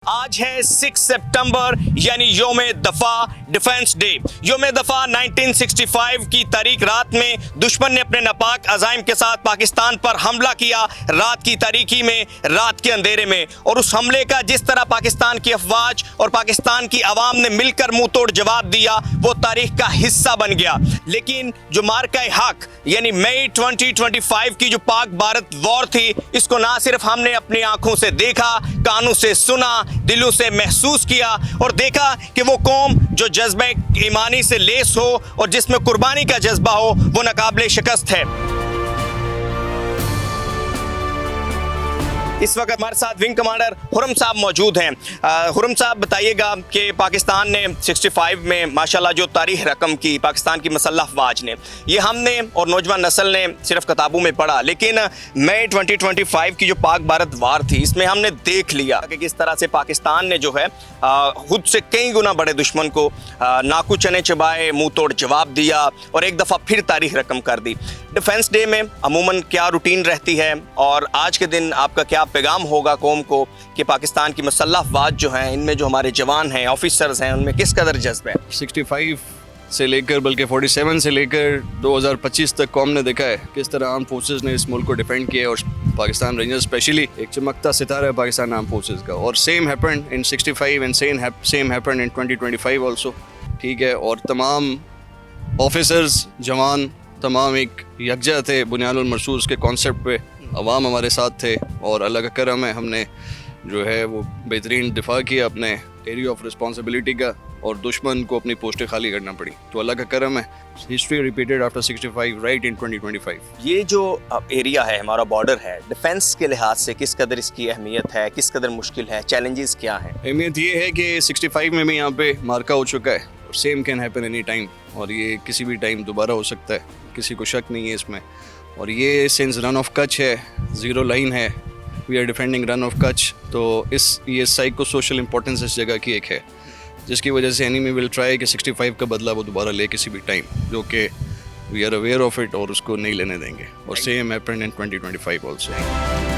आज है 6 सितंबर यानी योम दफा डिफेंस डे। योम दफा 1965 की तारीख रात में दुश्मन ने अपने नापाक अज़ाइम के साथ पाकिस्तान पर हमला किया, रात की तारीकी में, रात के अंधेरे में। और उस हमले का जिस तरह पाकिस्तान की अफवाज और पाकिस्तान की आवाम ने मिलकर मुंह तोड़ जवाब दिया, वो तारीख का हिस्सा बन गया। लेकिन जो मार्का हक यानी मई 2025 की जो पाक भारत वॉर थी, इसको ना सिर्फ हमने अपनी आंखों से देखा, कानों से सुना, दिलों से महसूस किया और देखा कि वो कौम जो जज्बे ईमानी से लेस हो और जिसमें कुर्बानी का जज्बा हो, वो नाकाबिले शिकस्त है। इस वक्त हमारे साथ विंग कमांडर हुरम साहब मौजूद हैं। हुरम साहब, बताइएगा कि पाकिस्तान ने 65 में माशाल्लाह जो तारीख रकम की, पाकिस्तान की मसल्लह अफवाज ने, ये हमने और नौजवान नस्ल ने सिर्फ किताबों में पढ़ा, लेकिन मई 2025 की जो पाक भारत वार थी, इसमें हमने देख लिया कि किस तरह से पाकिस्तान ने जो है खुद से कई गुना बड़े दुश्मन को नाकू चने चबाए, मुंह तोड़ जवाब दिया और एक दफ़ा फिर तारीख रकम कर दी। डिफेंस डे में अमूमन क्या रूटीन रहती है और आज के दिन आपका क्या पैगाम होगा कौम को कि पाकिस्तान की मसल्लह अफवाज जो हैं, इनमें जो हमारे जवान हैं, ऑफिसर्स हैं, उनमें किस कदर जज्बा है? 65 से लेकर बल्कि 47 से लेकर 2025 तक कौम ने देखा है किस तरह आर्म फोर्सेस ने इस मुल्क को डिफेंड किया, और पाकिस्तान रेंजर्स स्पेशली एक चमकता सितारा है पाकिस्तान आर्म फोर्सेस का। और same happened in 65 and same happened in 2025 also, ठीक है। और तमाम ऑफिसर्स, जवान तमाम एक यकजा थे बुनियादुल मरसूस के कॉन्सेप्ट पे। अवाम हमारे साथ थे और अल्लाह का करम है, हमने जो है वो बेहतरीन दिफा किया अपने एरिया ऑफ रिस्पॉन्सिबिलिटी का और दुश्मन को अपनी पोस्टें खाली करना पड़ी। तो अल्लाह का करम है, हिस्ट्री रिपीटेड आफ्टर 65 राइट इन 2025। ये जो एरिया है, हमारा बॉर्डर है, डिफेंस के लिहाज से किस कदर इसकी अहमियत है, किस कदर मुश्किल है, चैलेंजेस क्या हैं? अहमियत ये है कि 65 में भी यहाँ पे मार्का हो चुका है और same can happen any time, और ये किसी भी टाइम दोबारा हो सकता है, किसी को शक नहीं है इसमें। और ये सिंस रन ऑफ कच्छ है, ज़ीरो लाइन है, we are defending Rann of Kutch, तो ये साइको सोशल इंपॉर्टेंस इस जगह की एक है, जिसकी वजह से एनिमी विल ट्राई कि 65 का बदला वो दोबारा ले किसी भी टाइम, जो कि we are aware of it और उसको नहीं लेने देंगे। और सेम हैपेंड इन 2025 ऑल्सो।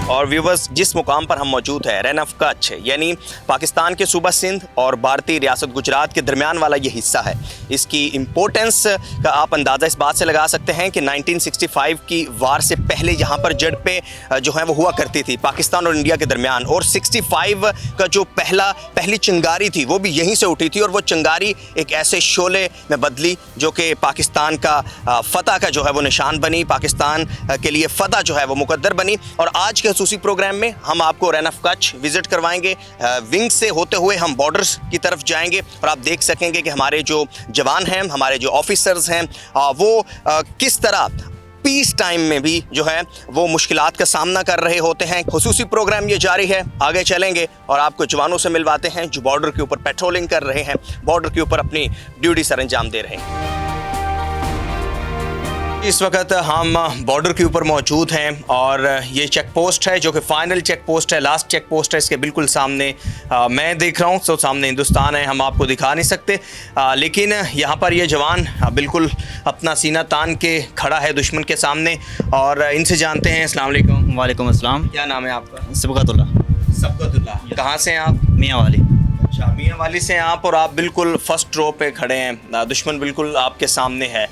और व्यूवर्स, जिस मुकाम पर हम मौजूद हैं, रन ऑफ कच्छ यानी पाकिस्तान के सूबा सिंध और भारतीय रियासत गुजरात के दरमियान वाला ये हिस्सा है। इसकी इम्पोर्टेंस का आप अंदाज़ा इस बात से लगा सकते हैं कि 1965 की वार से पहले यहाँ पर झड़पें जो हैं वो हुआ करती थी पाकिस्तान और इंडिया के दरमियान, और 65 का जो पहली चिंगारी थी वो भी यहीं से उठी थी, और वो चिंगारी एक ऐसे शोले में बदली जो कि पाकिस्तान का फ़तह का जो है वो निशान बनी, पाकिस्तान के लिए फ़तह जो है वो मुकद्दर बनी। और आज के उसी प्रोग्राम में हम आपको रन ऑफ कच्छ विजिट करवाएंगे, विंग से होते हुए हम बॉर्डर्स की तरफ जाएंगे और आप देख सकेंगे कि हमारे जो जवान हैं, हमारे जो ऑफिसर्स हैं, वो किस तरह पीस टाइम में भी जो है वो मुश्किलात का सामना कर रहे होते हैं। खुसूसी प्रोग्राम ये जारी है, आगे चलेंगे और आपको जवानों से मिलवाते हैं जो बॉर्डर के ऊपर पेट्रोलिंग कर रहे हैं, बॉर्डर के ऊपर अपनी ड्यूटी सर अंजाम दे रहे हैं। इस वक्त हम बॉर्डर के ऊपर मौजूद हैं और ये चेक पोस्ट है जो कि फाइनल चेक पोस्ट है, लास्ट चेक पोस्ट है। इसके बिल्कुल सामने मैं देख रहा हूँ, तो सामने हिंदुस्तान है, हम आपको दिखा नहीं सकते, लेकिन यहाँ पर ये जवान बिल्कुल अपना सीना तान के खड़ा है दुश्मन के सामने, और इनसे जानते हैं। अस्सलाम वालेकुम। वालेकुम अस्सलाम। क्या नाम है आपका? सबकतुल्लाह। कहाँ से हैं आप? मियाँ वाली। अच्छा, मियाँ वाली से हैं आप, और आप बिल्कुल फर्स्ट रो पे खड़े हैं, दुश्मन बिल्कुल आपके सामने है।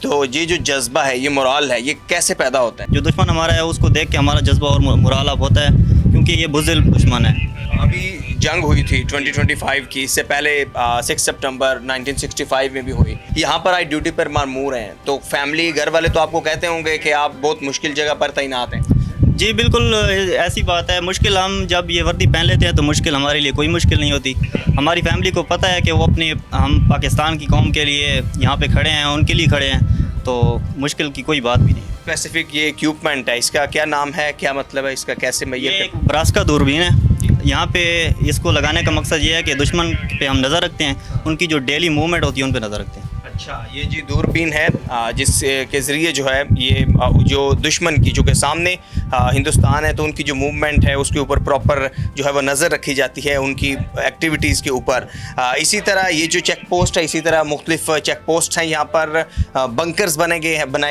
तो ये जो जज्बा है, ये मोराल है, ये कैसे पैदा होता है? जो दुश्मन हमारा है उसको देख के हमारा जज्बा और मोराल अप होता है, क्योंकि ये बुज़दिल दुश्मन है। अभी जंग हुई थी 2025 की, इससे पहले 6 सितंबर 1965 में भी हुई। यहाँ पर आज ड्यूटी पर मामूर हैं, तो फैमिली, घर वाले तो आपको कहते होंगे कि आप बहुत मुश्किल जगह पर तैनात हैं। जी बिल्कुल ऐसी बात है। मुश्किल, हम जब ये वर्दी पहन लेते हैं तो मुश्किल हमारे लिए कोई मुश्किल नहीं होती। हमारी फैमिली को पता है कि वो हम पाकिस्तान की कौम के लिए यहाँ पे खड़े हैं, उनके लिए खड़े हैं, तो मुश्किल की कोई बात भी नहीं। स्पेसिफिक ये इक्विपमेंट है, इसका क्या नाम है, क्या मतलब है इसका, कैसे मैं ये एक ब्रास्का दूरबीन है। यहाँ पे इसको लगाने का मकसद ये है कि दुश्मन पे हम नज़र रखते हैं, उनकी जो डेली मूवमेंट होती है उन पर नज़र रखते हैं। अच्छा, ये जी दूरबीन है जिसके ज़रिए जो है ये जो दुश्मन की जो कि सामने हिंदुस्तान है तो उनकी जो मूवमेंट है उसके ऊपर प्रॉपर जो है वो नज़र रखी जाती है, उनकी एक्टिविटीज़ के ऊपर। इसी तरह ये जो चेक पोस्ट है, इसी तरह मुख्तलिफ चेक पोस्ट हैं, यहाँ पर बंकर्स बनाए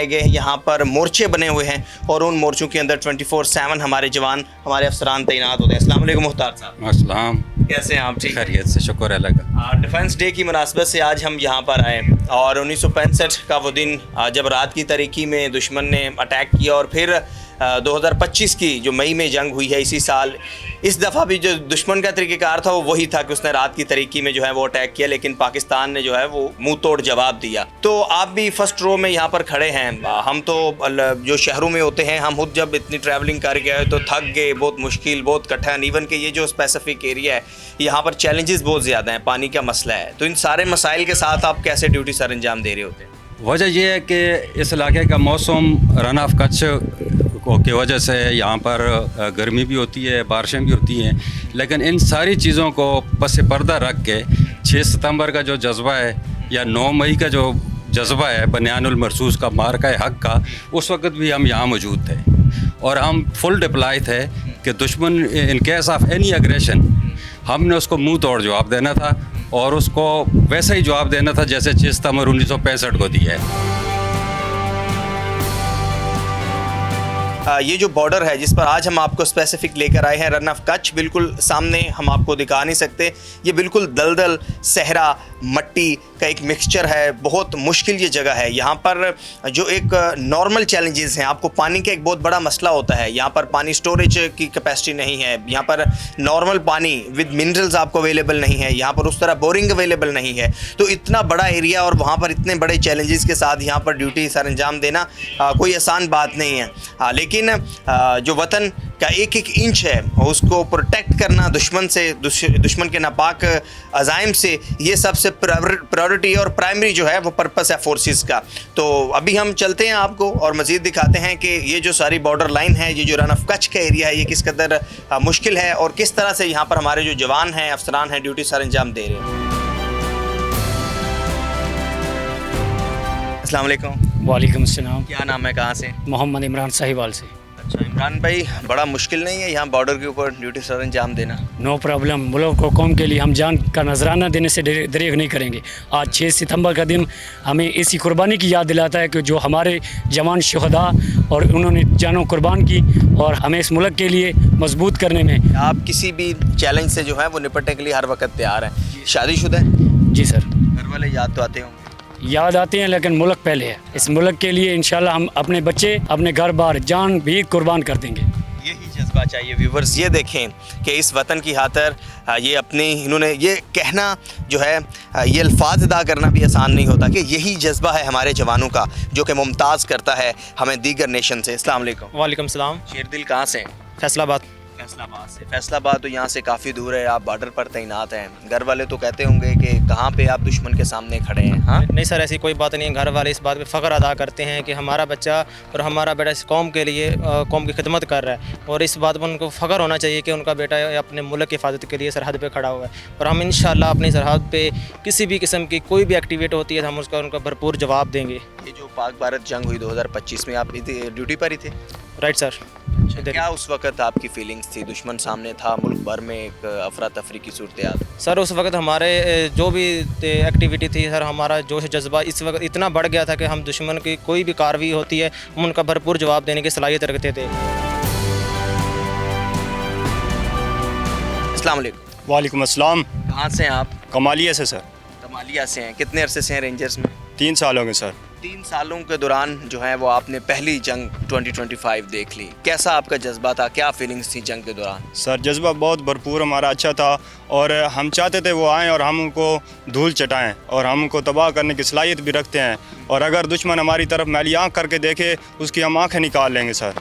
गए हैं, यहाँ पर मोर्चे बने हुए हैं और उन मोर्चों के अंदर 24/7 हमारे जवान, हमारे अफसरान तैनात होते हैं। अस्सलाम वालेकुम मुख्तार साहब। अस्सलाम, कैसे हैं आप? ठीक खैरियत से, शुक्र अल्लाह का। डिफेंस डे की मुनासबत से आज हम यहाँ पर आए और 1965 का वो दिन जब रात की तारीकी में दुश्मन ने अटैक किया और फिर 2025 की जो मई में जंग हुई है इसी साल, इस दफ़ा भी जो दुश्मन का तरीक़ेकार था वो वही था कि उसने रात की तारीकी में जो है वो अटैक किया, लेकिन पाकिस्तान ने जो है वो मुंह तोड़ जवाब दिया। तो आप भी फर्स्ट रो में यहाँ पर खड़े हैं। हम तो जो शहरों में होते हैं, हम खुद जब इतनी ट्रैवलिंग कर गए तो थक गए, बहुत मुश्किल, बहुत कठिन। इवन कि ये जो स्पेसिफिक एरिया है यहाँ पर चैलेंजेस बहुत ज़्यादा हैं, पानी का मसला है। तो इन सारे मसाइल के साथ आप कैसे ड्यूटी सर अंजाम दे रहे होते हैं? वजह यह है कि इस इलाके का मौसम रन ऑफ कच्छ की वजह से यहाँ पर गर्मी भी होती है, बारिशें भी होती हैं, लेकिन इन सारी चीज़ों को पस पर्दा रख के 6 सितंबर का जो जज्बा है या 9 मई का जो जज्बा है बनियानुल मरसूस का, मार्का हक का, उस वक्त भी हम यहाँ मौजूद थे और हम फुल डिप्लाई थे कि दुश्मन in case of any aggression हमने उसको मुंह तोड़ जवाब देना था और उसको वैसा ही जवाब देना था जैसे 6 सितंबर 1965 को दिया है। ये जो बॉर्डर है जिस पर आज हम आपको स्पेसिफिक लेकर आए हैं, रन ऑफ कच्छ, बिल्कुल सामने हम आपको दिखा नहीं सकते। ये बिल्कुल दलदल, सहरा, मट्टी का एक मिक्सचर है, बहुत मुश्किल ये जगह है। यहाँ पर जो एक नॉर्मल चैलेंजेस हैं, आपको पानी का एक बहुत बड़ा मसला होता है। यहाँ पर पानी स्टोरेज की कैपेसिटी नहीं है, यहाँ पर नॉर्मल पानी विद मिनरल्स आपको अवेलेबल नहीं है, यहाँ पर उस तरह बोरिंग अवेलेबल नहीं है। तो इतना बड़ा एरिया और वहाँ पर इतने बड़े चैलेंजेस के साथ यहाँ पर ड्यूटी सर अंजाम देना कोई आसान बात नहीं है। लेकिन जो वतन का एक एक इंच है उसको प्रोटेक्ट करना दुश्मन से, दुश्मन के नापाक अज़ाइम से, ये सबसे प्रायोरिटी और प्राइमरी जो है वो पर्पस है फोर्सेस का। तो अभी हम चलते हैं आपको और मज़ीद दिखाते हैं कि ये जो सारी बॉर्डर लाइन है, ये जो रन ऑफ कच्छ का एरिया है, ये किस कदर मुश्किल है और किस तरह से यहाँ पर हमारे जो जवान हैं, अफसरान हैं, ड्यूटी सर अंजाम दे रहे हैं। अस्सलाम वालेकुम। वालेकुम अस्सलाम। क्या नाम है, कहाँ से? मोहम्मद इमरान साहिवाल से। अच्छा इमरान भाई, बड़ा मुश्किल नहीं है यहाँ बॉर्डर के ऊपर ड्यूटी सर अंजाम देना? नो प्रॉब्लम, मुल्क को कौम के लिए हम जान का नजराना देने से दरेग नहीं करेंगे। आज 6 सितंबर का दिन हमें इसी कुर्बानी की याद दिलाता है कि जो हमारे जवान शुहदा और उन्होंने जानों कुर्बान की और हमें इस मुल्क के लिए मजबूत करने में। आप किसी भी चैलेंज से जो है वो निपटने के लिए हर वक्त तैयार हैं। शादीशुदा है? जी सर। घर वाले याद तो आते होंगे? याद आते हैं, लेकिन मुल्क पहले है। इस मुल्क के लिए इंशाल्लाह हम अपने बच्चे, अपने घर बार, जान भी कुर्बान कर देंगे। यही जज्बा चाहिए। व्यूवर्स ये देखें कि इस वतन की खातिर ये अपनी, इन्होंने ये कहना जो है, ये अल्फाज अदा करना भी आसान नहीं होता कि यही जज्बा है हमारे जवानों का जो कि मुमताज़ करता है हमें दीगर नेशन से। अस्सलाम वालेकुम। वालेकुम सलाम। शेरदिल कहाँ से? फैसलाबाद। फैसलाबाद से। फैसलाबाद तो यहाँ से काफ़ी दूर है, आप बॉर्डर पर तैनात हैं। घर वाले तो कहते होंगे कि कहाँ पे आप दुश्मन के सामने खड़े हैं? हाँ नहीं सर, ऐसी कोई बात नहीं है। घर वाले इस बात पे फ़ख्र अदा करते हैं कि हमारा बच्चा और हमारा बेटा इस कौम के लिए, कौम की खिदमत कर रहा है और इस बात पर उनको फ़ख्र होना चाहिए कि उनका बेटा अपने मुल्क की हिफाजत के लिए सरहद पर खड़ा हुआ है। और हम इंशाल्लाह अपनी सरहद पर किसी भी किस्म की कोई भी एक्टिविटी होती है तो हम उसका उनका भरपूर जवाब देंगे। ये जो पाक भारत जंग हुई 2025 में, आप ड्यूटी पर ही थे? Right sir. क्या उस वक्त आपकी फीलिंग्स थी? दुश्मन सामने था, मुल्क भर में एक अफरा तफरी की सूरत-ए-हाल। सर उस वक्त हमारे जो भी एक्टिविटी थी सर, हमारा जोश जज्बा इस वक्त इतना बढ़ गया था कि हम दुश्मन की कोई भी कार्रवाई होती है हम उनका भरपूर जवाब देने की सलाहियत रखते थे। अस्सलाम वालेकुम। वालेकुम अस्सलाम। कहाँ से हैं आप? कमालिया से सर। कमालिया से हैं। कितने अरसे से हैं रेंजर्स में? 3 साल हो गए सर। 3 सालों के दौरान जो है वो आपने पहली जंग 2025 देख ली। कैसा आपका जज्बा था, क्या फीलिंग्स थी जंग के दौरान? सर जज्बा बहुत भरपूर हमारा अच्छा था और हम चाहते थे वो आएँ और हम उनको धूल चटाएं और हम उनको तबाह करने की सलाहियत भी रखते हैं और अगर दुश्मन हमारी तरफ मैली आँख करके देखे उसकी हम आँखें निकाल लेंगे सर।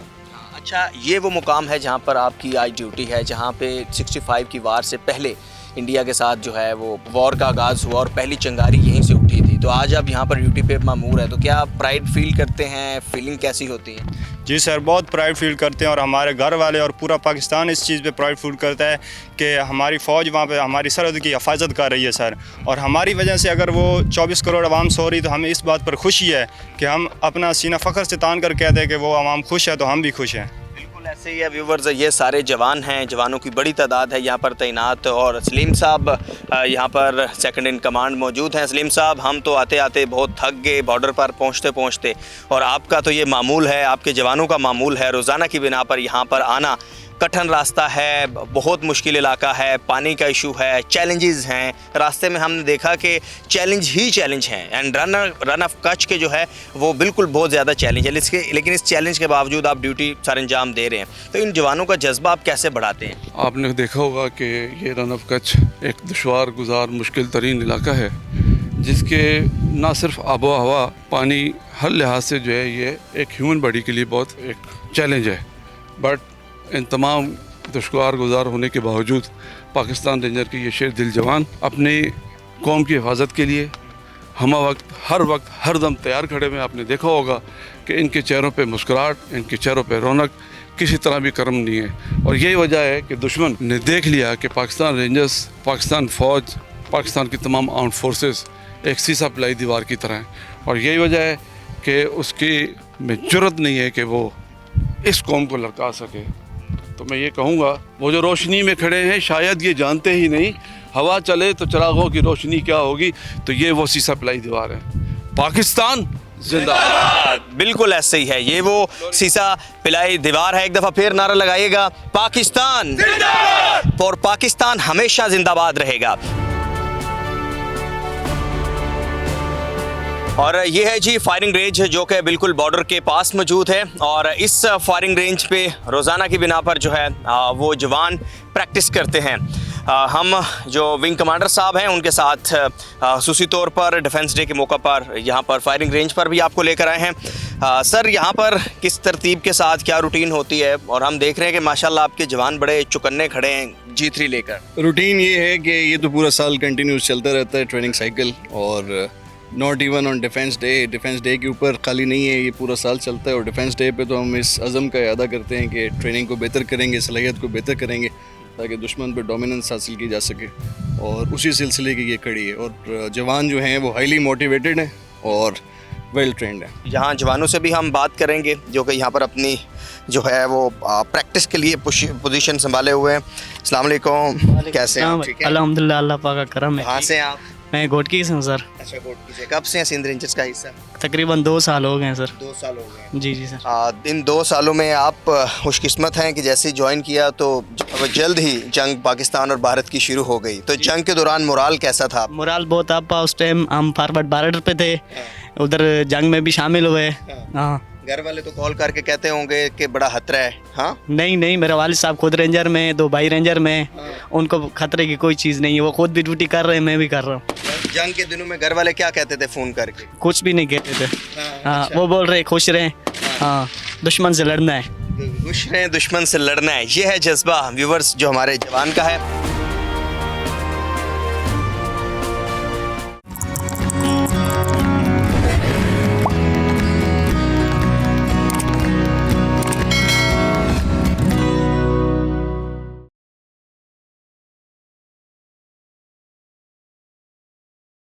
अच्छा, ये वो मुकाम है जहाँ पर आपकी आज ड्यूटी है, जहाँ पे 65 की वार से पहले इंडिया के साथ जो है वो वॉर का आगाज़ हुआ और पहली चिंगारी यहीं से उठी थी। तो आज आप यहाँ पर ड्यूटी पे मामूर है, तो क्या आप प्राइड फील करते हैं? फीलिंग कैसी होती है? जी सर, बहुत प्राइड फील करते हैं और हमारे घर वाले और पूरा पाकिस्तान इस चीज़ पे प्राइड फील करता है कि हमारी फ़ौज वहाँ पे हमारी सरहद की हिफाजत कर रही है सर। और हमारी वजह से अगर वो 24 करोड़ आवाम सो रही तो हमें इस बात पर खुशी है कि हम अपना सीना फ़ख्र से तान कर कहते हैं कि वो आवाम खुश है तो हम भी खुश हैं। बिल्कुल ऐसे ही है व्यूवर्स, ये सारे जवान हैं, जवानों की बड़ी तादाद है यहाँ पर तैनात। और सलीम साहब यहाँ पर सेकंड इन कमांड मौजूद हैं। सलीम साहब, हम तो आते आते बहुत थक गए बॉर्डर पर पहुँचते पहुँचते, और आपका तो ये मामूल है, आपके जवानों का मामूल है रोज़ाना की बिना पर यहाँ पर आना। कठिन रास्ता है, बहुत मुश्किल इलाका है, पानी का इशू है, चैलेंजेस हैं रास्ते में। हमने देखा कि चैलेंज ही चैलेंज हैं, एंड रन ऑफ कच्छ के जो है वो बिल्कुल बहुत ज़्यादा चैलेंज है। लेकिन इस चैलेंज के बावजूद आप ड्यूटी सर अंजाम दे रहे हैं, तो इन जवानों का जज्बा आप कैसे बढ़ाते हैं? आपने देखा होगा कि ये रन ऑफ कच्छ एक दुश्वार गुजार मुश्किल तरीन इलाका है, जिसके ना सिर्फ आबो हवा, पानी, हर लिहाज से जो है ये एक ह्यूमन बॉडी के लिए बहुत एक चैलेंज है। बट इन तमाम दुश्वार गुजार होने के बावजूद पाकिस्तान रेंजर के ये शेर दिल जवान अपनी कौम की हिफाजत के लिए हम वक्त हर दम तैयार खड़े में। आपने देखा होगा कि इनके चेहरों पे मुस्कुराहट, इनके चेहरों पे रौनक किसी तरह भी कम नहीं है। और यही वजह है कि दुश्मन ने देख लिया कि पाकिस्तान रेंजर्स, पाकिस्तान फ़ौज, पाकिस्तान की तमाम आर्म्ड फोर्सेस एक सीसा पिलाई दीवार की तरह हैं। और यही वजह है कि उसकी में जुर्रत नहीं है कि वो इस कौम को लड़का सके। तो मैं ये कहूँगा, वो जो रोशनी में खड़े हैं शायद ये जानते ही नहीं, हवा चले तो चिरागों की रोशनी क्या होगी। तो ये वो सीसा पिलाई दीवार है। पाकिस्तान जिंदाबाद। बिल्कुल ऐसे ही है, ये वो सीसा पिलाई दीवार है। एक दफ़ा फिर नारा लगाइएगा, पाकिस्तान जिंदाबाद, और पाकिस्तान हमेशा जिंदाबाद रहेगा। और ये है जी फायरिंग रेंज, जो कि बिल्कुल बॉर्डर के पास मौजूद है। और इस फायरिंग रेंज पे रोज़ाना की बिना पर जो है वो जवान प्रैक्टिस करते हैं। हम जो विंग कमांडर साहब हैं उनके साथ खसूसी तौर पर डिफेंस डे के मौका पर यहाँ पर फायरिंग रेंज पर भी आपको लेकर आए हैं। सर, यहाँ पर किस तरतीब के साथ क्या रूटीन होती है? और हम देख रहे हैं कि माशाल्लाह आपके जवान बड़े चुकन्ने खड़े हैं G3 लेकर। रूटीन ये है कि ये तो पूरा साल कंटिन्यूस चलता रहता है ट्रेनिंग साइकिल, और not even on defence day के ऊपर खाली नहीं है, ये पूरा साल चलता है। और डिफेंस डे पे तो हम इस अज़म का इरादा करते हैं कि ट्रेनिंग को बेहतर करेंगे, सलाहियत को बेहतर करेंगे, ताकि दुश्मन पे डोमिनेंस हासिल की जा सके। और उसी सिलसिले की ये कड़ी है। और जवान जो हैं वो हाईली मोटिवेटेड हैं और वेल ट्रेंड है। यहाँ जवानों से भी हम बात करेंगे जो कि यहाँ पर अपनी जो है वो प्रैक्टिस के लिए पोजीशन संभाले हुए हैं। अस्सलाम वालेकुम, कैसे हैं आप? ठीक है, अल्हम्दुलिल्लाह, अल्लाह पाक का करम है। कहाँ से हैं आप? मैं घोटकी से हूँ सर। अच्छा, घोटकी से। कब से हैं सिंध रेंजर्स का हिस्सा? तकरीबन 2 साल हो गए हैं सर। 2 साल हो गए। जी जी सर। इन 2 सालों में आप खुशकिस्मत हैं कि जैसे ही ज्वाइन किया तो जल्द ही जंग पाकिस्तान और भारत की शुरू हो गई। तो जंग के दौरान मोराल कैसा था? मोराल बहुत अप, उस टाइम हम फॉरवर्ड बॉर्डर पे थे, उधर जंग में भी शामिल हुए। हाँ, घर वाले तो कॉल करके कहते होंगे कि बड़ा खतरा है? हाँ, नहीं, मेरे वालिद साहब खुद रेंजर में, 2 भाई रेंजर में, उनको खतरे की कोई चीज़ नहीं है। वो खुद भी ड्यूटी कर रहे हैं, मैं भी कर रहा हूँ। जंग के दिनों में घर वाले क्या कहते थे फ़ोन करके? कुछ भी नहीं कहते थे। हाँ, वो बोल रहे खुश रहें, हाँ, दुश्मन से लड़ना है। खुश रहें, दुश्मन से लड़ना है। ये है जज्बा व्यूवर्स जो हमारे जवान का है।